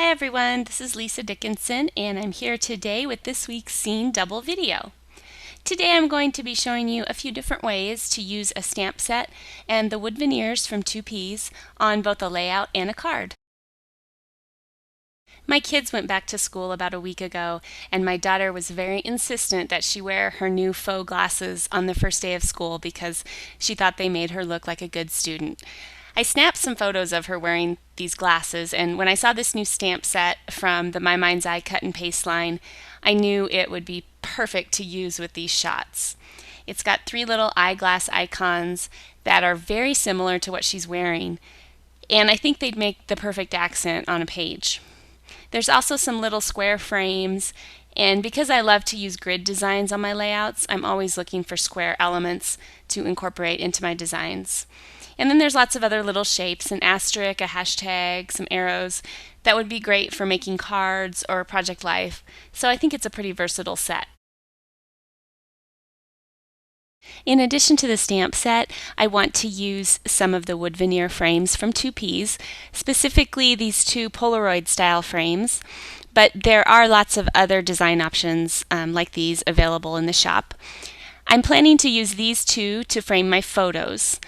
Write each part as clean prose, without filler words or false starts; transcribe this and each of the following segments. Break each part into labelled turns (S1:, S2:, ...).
S1: Hi everyone, this is Lisa Dickinson and I'm here today with this week's Scene Double video. Today I'm going to be showing you a few different ways to use a stamp set and the wood veneers from 2Ps on both a layout and a card. My kids went back to school about a week ago and my daughter was very insistent that she wear her new faux glasses on the first day of school because she thought they made her look like a good student. I snapped some photos of her wearing these glasses, and when I saw this new stamp set from the My Mind's Eye cut and paste line, I knew it would be perfect to use with these shots. It's got 3 little eyeglass icons that are very similar to what she's wearing, and I think they'd make the perfect accent on a page. There's also some little square frames, and because I love to use grid designs on my layouts, I'm always looking for square elements to incorporate into my designs. And then there's lots of other little shapes, an asterisk, a hashtag, some arrows that would be great for making cards or Project Life. So I think it's a pretty versatile set. In addition to the stamp set, I want to use some of the wood veneer frames from 2Ps, specifically these 2 Polaroid style frames, but there are lots of other design options like these available in the shop. I'm planning to use these 2 to frame my photos.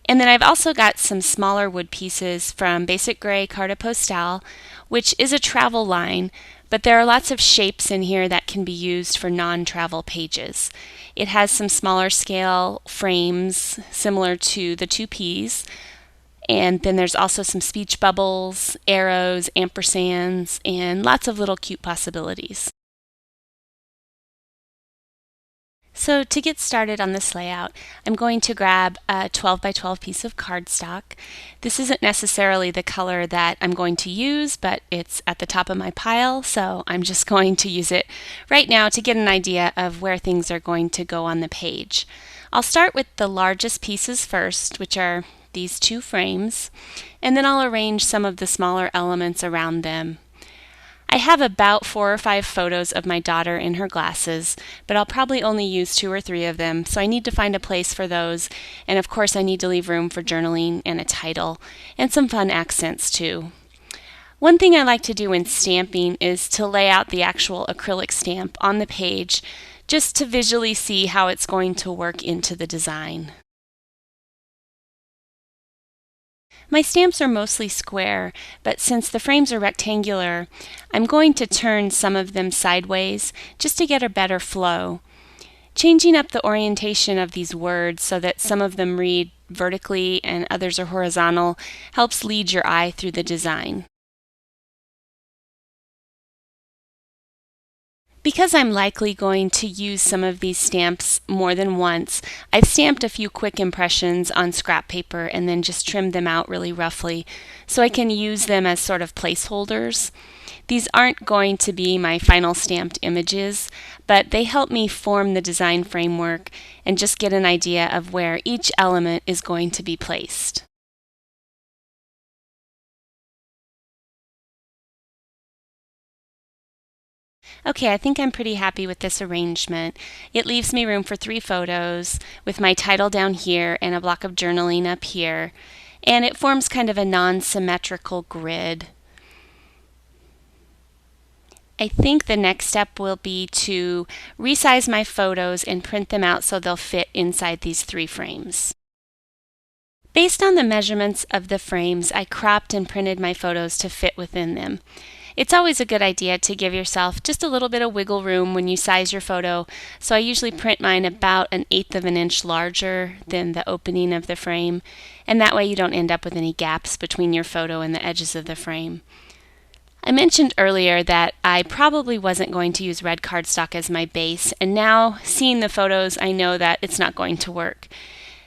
S1: And then I've also got some smaller wood pieces from Basic Gray Carte Postale, which is a travel line, but there are lots of shapes in here that can be used for non-travel pages. It has some smaller scale frames similar to the 2Ps, and then there's also some speech bubbles, arrows, ampersands, and lots of little cute possibilities. So to get started on this layout, I'm going to grab a 12 by 12 piece of cardstock. This isn't necessarily the color that I'm going to use, but it's at the top of my pile, so I'm just going to use it right now to get an idea of where things are going to go on the page. I'll start with the largest pieces first, which are these 2 frames, and then I'll arrange some of the smaller elements around them. I have about 4 or 5 photos of my daughter in her glasses, but I'll probably only use 2 or 3 of them, so I need to find a place for those, and of course I need to leave room for journaling and a title, and some fun accents too. One thing I like to do when stamping is to lay out the actual acrylic stamp on the page, just to visually see how it's going to work into the design. My stamps are mostly square, but since the frames are rectangular, I'm going to turn some of them sideways just to get a better flow. Changing up the orientation of these words so that some of them read vertically and others are horizontal helps lead your eye through the design. Because I'm likely going to use some of these stamps more than once, I've stamped a few quick impressions on scrap paper and then just trimmed them out really roughly so I can use them as sort of placeholders. These aren't going to be my final stamped images, but they help me form the design framework and just get an idea of where each element is going to be placed. Okay, I think I'm pretty happy with this arrangement. It leaves me room for 3 photos with my title down here and a block of journaling up here, and it forms kind of a non-symmetrical grid. I think the next step will be to resize my photos and print them out so they'll fit inside these 3 frames. Based on the measurements of the frames, I cropped and printed my photos to fit within them. It's always a good idea to give yourself just a little bit of wiggle room when you size your photo, so I usually print mine about 1/8 of an inch larger than the opening of the frame, and that way you don't end up with any gaps between your photo and the edges of the frame. I mentioned earlier that I probably wasn't going to use red cardstock as my base, and now seeing the photos I know that it's not going to work.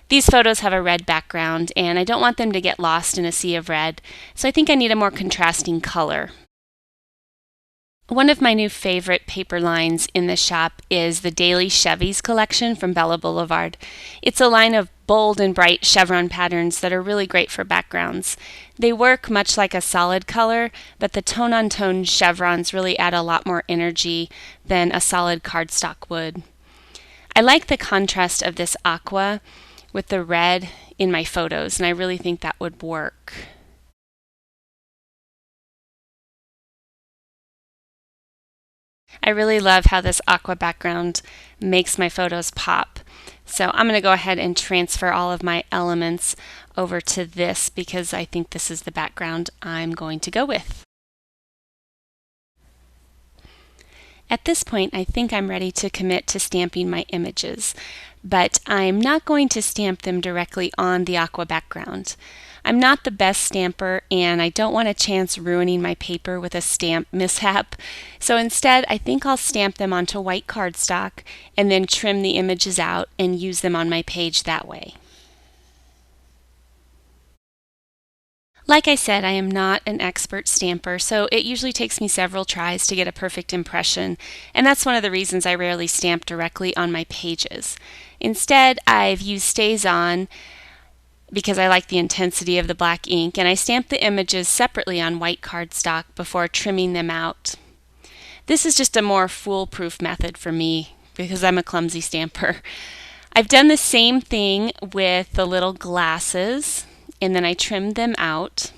S1: These photos have a red background and I don't want them to get lost in a sea of red, so I think I need a more contrasting color. One of my new favorite paper lines in the shop is the Daily Chevys collection from Blvd. It's a line of bold and bright chevron patterns that are really great for backgrounds. They work much like a solid color, but the tone-on-tone chevrons really add a lot more energy than a solid cardstock would. I like the contrast of this aqua with the red in my photos, and I really think that would work. I really love how this aqua background makes my photos pop. So I'm going to go ahead and transfer all of my elements over to this because I think this is the background I'm going to go with. At this point, I think I'm ready to commit to stamping my images, but I'm not going to stamp them directly on the aqua background. I'm not the best stamper and I don't want a chance ruining my paper with a stamp mishap, so instead I think I'll stamp them onto white cardstock and then trim the images out and use them on my page that way. Like I said, I am not an expert stamper, so it usually takes me several tries to get a perfect impression, and that's one of the reasons I rarely stamp directly on my pages. Instead, I've used StazOn because I like the intensity of the black ink, and I stamp the images separately on white cardstock before trimming them out. This is just a more foolproof method for me because I'm a clumsy stamper. I've done the same thing with the little glasses, and then I trimmed them out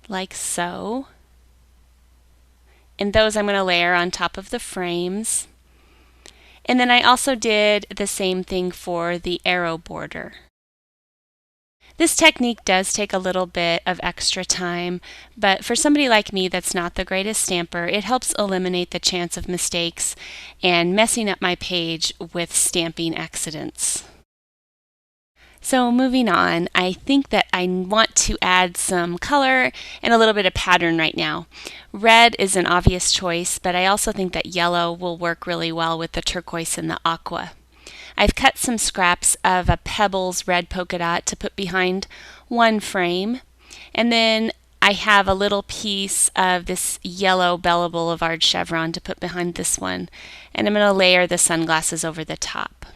S1: like so. And those I'm going to layer on top of the frames. And then I also did the same thing for the arrow border. This technique does take a little bit of extra time, but for somebody like me that's not the greatest stamper, it helps eliminate the chance of mistakes and messing up my page with stamping accidents. So moving on, I think that I want to add some color and a little bit of pattern right now. Red is an obvious choice, but I also think that yellow will work really well with the turquoise and the aqua. I've cut some scraps of a Pebbles red polka dot to put behind one frame, and then I have a little piece of this yellow Bella Boulevard chevron to put behind this one, and I'm going to layer the sunglasses over the top.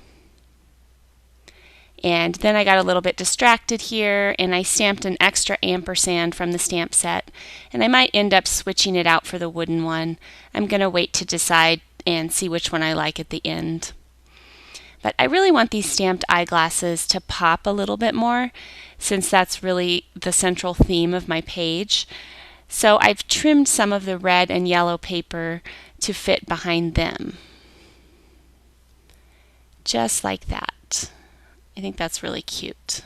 S1: And then I got a little bit distracted here and I stamped an extra ampersand from the stamp set, and I might end up switching it out for the wooden one. I'm going to wait to decide and see which one I like at the end. But I really want these stamped eyeglasses to pop a little bit more since that's really the central theme of my page. So I've trimmed some of the red and yellow paper to fit behind them. Just like that. I think that's really cute.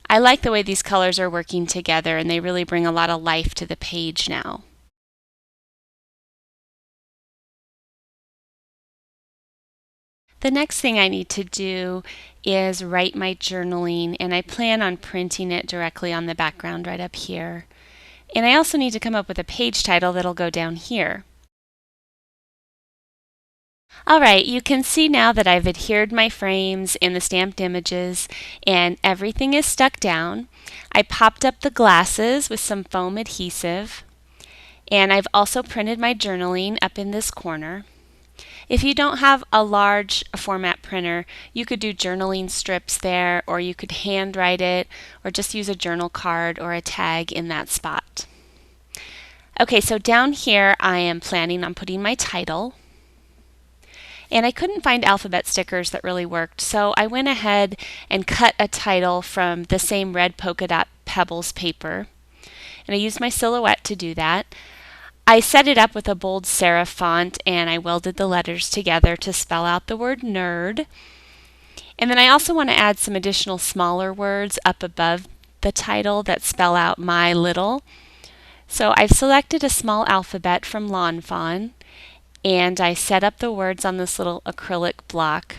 S1: I like the way these colors are working together and they really bring a lot of life to the page now. The next thing I need to do is write my journaling, and I plan on printing it directly on the background right up here. And I also need to come up with a page title that'll go down here. Alright, you can see now that I've adhered my frames and the stamped images and everything is stuck down. I popped up the glasses with some foam adhesive, and I've also printed my journaling up in this corner. If you don't have a large format printer, you could do journaling strips there, or you could handwrite it, or just use a journal card or a tag in that spot. Okay, so down here I am planning on putting my title. And I couldn't find alphabet stickers that really worked, so I went ahead and cut a title from the same red polka dot Pebbles paper. And I used my silhouette to do that. I set it up with a bold serif font and I welded the letters together to spell out the word nerd. And then I also want to add some additional smaller words up above the title that spell out my little. So I've selected a small alphabet from Lawn Fawn, and I set up the words on this little acrylic block.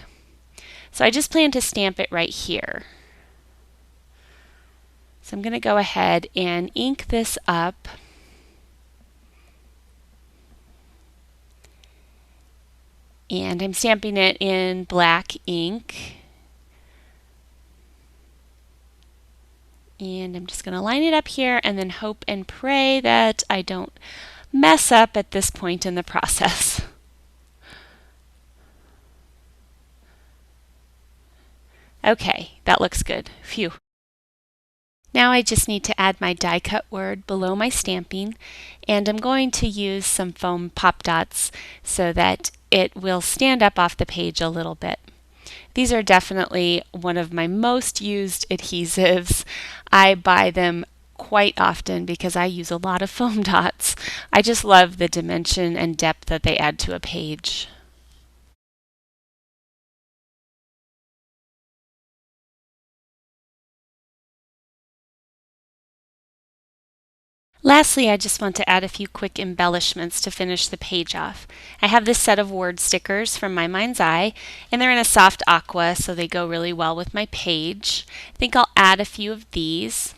S1: So I just plan to stamp it right here. So I'm going to go ahead and ink this up. And I'm stamping it in black ink. And I'm just going to line it up here and then hope and pray that I don't mess up at this point in the process. Okay, that looks good. Phew. Now I just need to add my die cut word below my stamping, and I'm going to use some foam pop dots so that it will stand up off the page a little bit. These are definitely one of my most used adhesives. I buy them quite often because I use a lot of foam dots. I just love the dimension and depth that they add to a page. Lastly, I just want to add a few quick embellishments to finish the page off. I have this set of word stickers from My Mind's Eye, and they're in a soft aqua, so they go really well with my page. I think I'll add a few of these.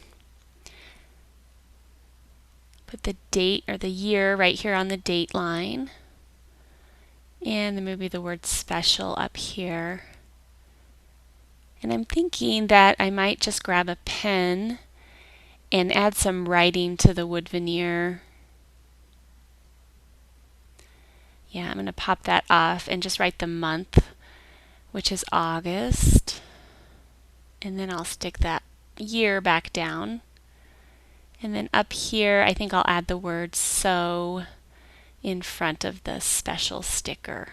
S1: Put the date or the year right here on the date line. And then maybe the word special up here. And I'm thinking that I might just grab a pen and add some writing to the wood veneer. Yeah, I'm going to pop that off and just write the month, which is August. And then I'll stick that year back down. And then up here, I think I'll add the word so in front of the special sticker.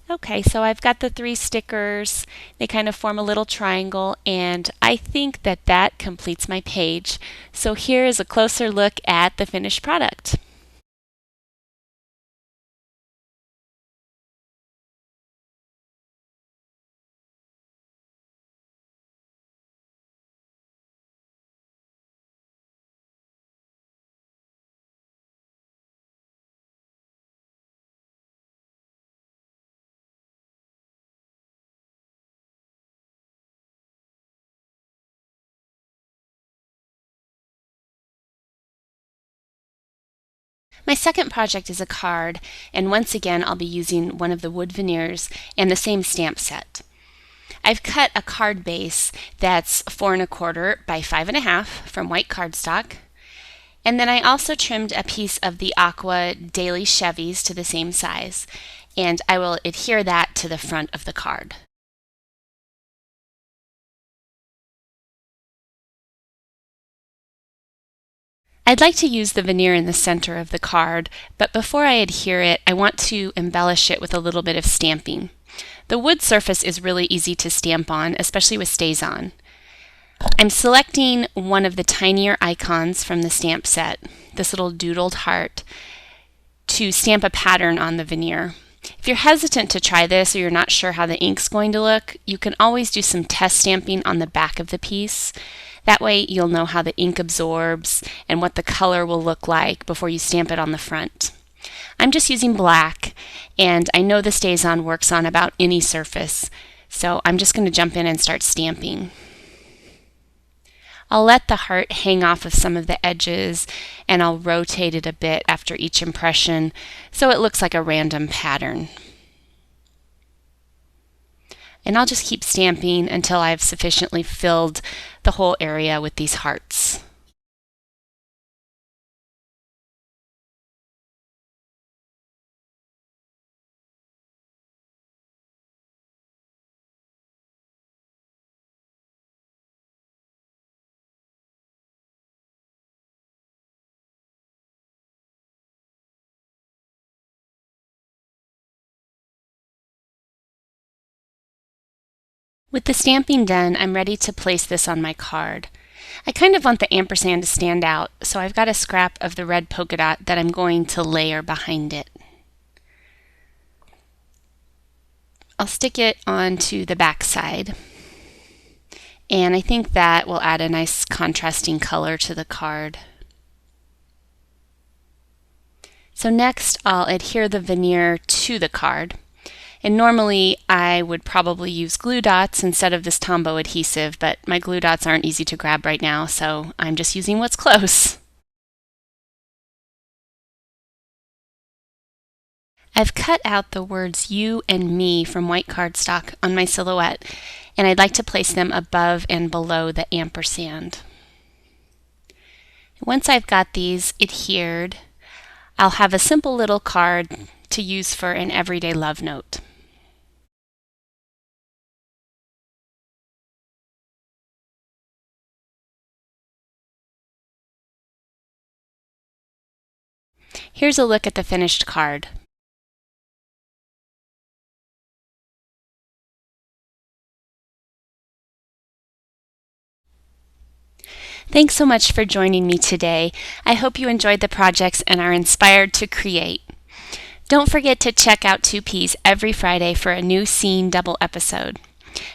S1: Okay, so I've got the 3 stickers. They kind of form a little triangle, and I think that that completes my page. So here is a closer look at the finished product. My second project is a card, and once again I'll be using one of the wood veneers and the same stamp set. I've cut a card base that's 4 1/4 by 5 1/2 from white cardstock, and then I also trimmed a piece of the Aqua Daily Chevys to the same size, and I will adhere that to the front of the card. I'd like to use the veneer in the center of the card, but before I adhere it, I want to embellish it with a little bit of stamping. The wood surface is really easy to stamp on, especially with StazOn. I'm selecting one of the tinier icons from the stamp set, this little doodled heart, to stamp a pattern on the veneer. If you're hesitant to try this or you're not sure how the ink's going to look, you can always do some test stamping on the back of the piece. That way you'll know how the ink absorbs and what the color will look like before you stamp it on the front. I'm just using black, and I know the StazOn works on about any surface, so I'm just going to jump in and start stamping. I'll let the heart hang off of some of the edges, and I'll rotate it a bit after each impression so it looks like a random pattern. And I'll just keep stamping until I've sufficiently filled the whole area with these hearts. With the stamping done, I'm ready to place this on my card. I kind of want the ampersand to stand out, so I've got a scrap of the red polka dot that I'm going to layer behind it. I'll stick it onto the back side, and I think that will add a nice contrasting color to the card. So next I'll adhere the veneer to the card. And normally I would probably use glue dots instead of this Tombow adhesive, but my glue dots aren't easy to grab right now, so I'm just using what's close. I've cut out the words you and me from white cardstock on my silhouette, and I'd like to place them above and below the ampersand. Once I've got these adhered, I'll have a simple little card to use for an everyday love note. Here's a look at the finished card. Thanks so much for joining me today. I hope you enjoyed the projects and are inspired to create. Don't forget to check out 2Ps every Friday for a new scene double episode.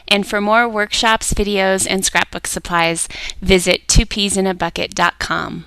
S1: And for more workshops, videos, and scrapbook supplies, visit 2psinabucket.com.